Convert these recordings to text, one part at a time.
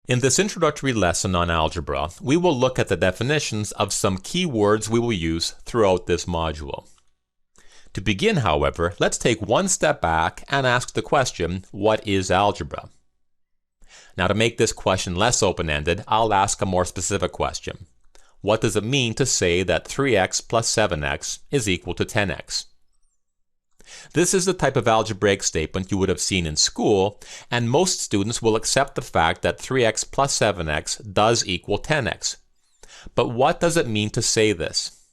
In this introductory lesson on algebra, we will look at the definitions of some key words we will use throughout this module. To begin, however, let's take one step back and ask the question, what is algebra? Now, to make this question less open-ended, I'll ask a more specific question. What does it mean to say that 3x plus 7x is equal to 10x? This is the type of algebraic statement you would have seen in school, and most students will accept the fact that 3x plus 7x does equal 10x. But what does it mean to say this?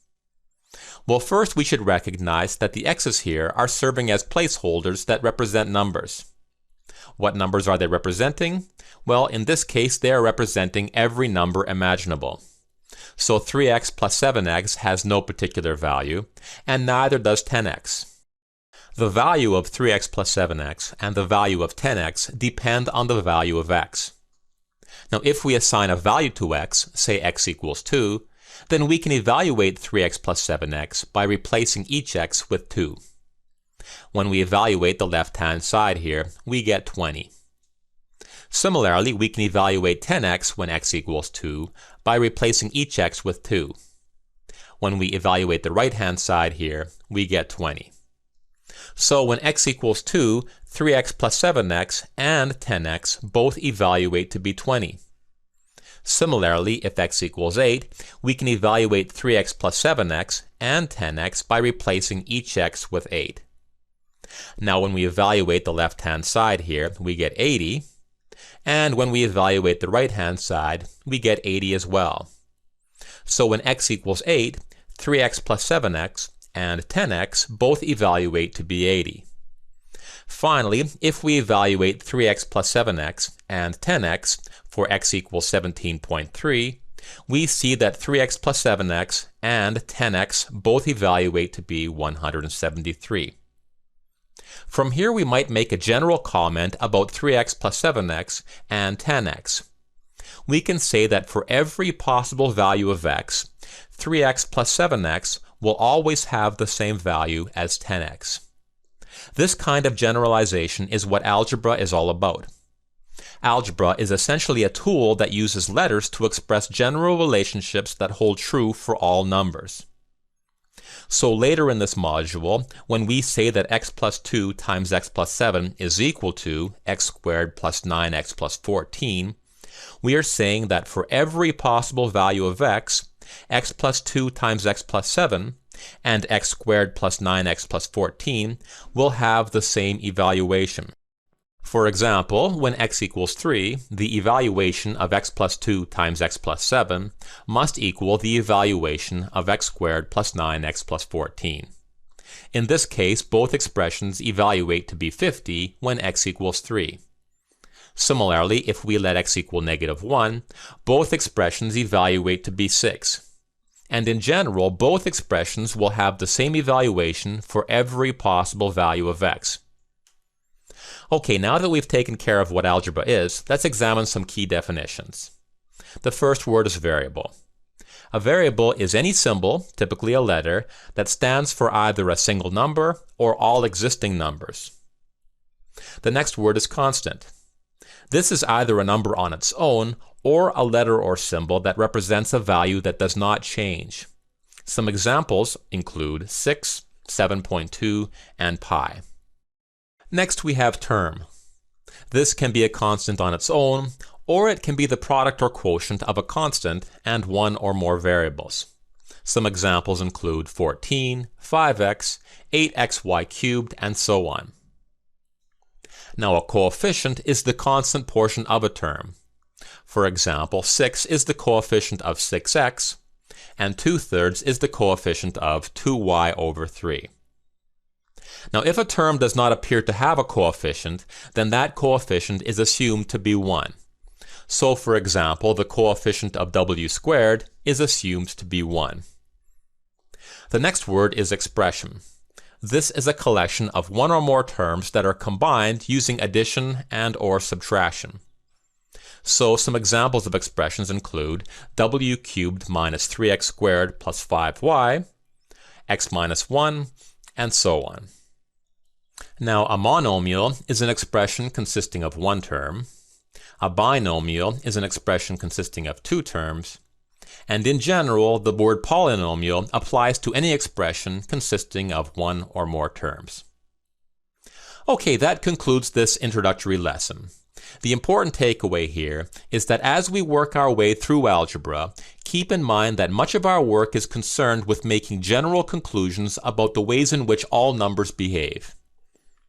Well, first we should recognize that the x's here are serving as placeholders that represent numbers. What numbers are they representing? Well, in this case, they are representing every number imaginable. So 3x plus 7x has no particular value, and neither does 10x. The value of 3x plus 7x and the value of 10x depend on the value of x. Now, if we assign a value to x, say x equals 2, then we can evaluate 3x plus 7x by replacing each x with 2. When we evaluate the left-hand side here, we get 20. Similarly, we can evaluate 10x when x equals 2 by replacing each x with 2. When we evaluate the right-hand side here, we get 20. So when x equals 2, 3x plus 7x and 10x both evaluate to be 20. Similarly, if x equals 8, we can evaluate 3x plus 7x and 10x by replacing each x with 8. Now when we evaluate the left-hand side here, we get 80, and when we evaluate the right-hand side, we get 80 as well. So when x equals 8, 3x plus 7x and 10x both evaluate to be 80. Finally, if we evaluate 3x plus 7x and 10x for x equals 17.3, we see that 3x plus 7x and 10x both evaluate to be 173. From here we might make a general comment about 3x plus 7x and 10x. We can say that for every possible value of x, 3x plus 7x will always have the same value as 10x. This kind of generalization is what algebra is all about. Algebra is essentially a tool that uses letters to express general relationships that hold true for all numbers. So later in this module, when we say that x plus 2 times x plus 7 is equal to x squared plus 9x plus 14, we are saying that for every possible value of x plus 2 times x plus 7 and x squared plus 9x plus 14 will have the same evaluation. For example, when x equals 3, the evaluation of x plus 2 times x plus 7 must equal the evaluation of x squared plus 9x plus 14. In this case, both expressions evaluate to be 50 when x equals 3. Similarly, if we let x equal -1, both expressions evaluate to be 6. And in general, both expressions will have the same evaluation for every possible value of x. Okay, now that we've taken care of what algebra is, let's examine some key definitions. The first word is variable. A variable is any symbol, typically a letter, that stands for either a single number or all existing numbers. The next word is constant. This is either a number on its own or a letter or symbol that represents a value that does not change. Some examples include 6, 7.2, and pi. Next we have term. This can be a constant on its own, or it can be the product or quotient of a constant and one or more variables. Some examples include 14, 5x, 8xy cubed, and so on. Now a coefficient is the constant portion of a term. For example, 6 is the coefficient of 6x, and 2/3 is the coefficient of 2y over 3. Now if a term does not appear to have a coefficient, then that coefficient is assumed to be 1. So for example, the coefficient of w squared is assumed to be 1. The next word is expression. This is a collection of one or more terms that are combined using addition and or subtraction. So some examples of expressions include w cubed minus 3x squared plus 5y, x minus 1, and so on. Now a monomial is an expression consisting of one term. A binomial is an expression consisting of two terms, and in general, the word polynomial applies to any expression consisting of one or more terms. Okay, that concludes this introductory lesson. The important takeaway here is that as we work our way through algebra, keep in mind that much of our work is concerned with making general conclusions about the ways in which all numbers behave.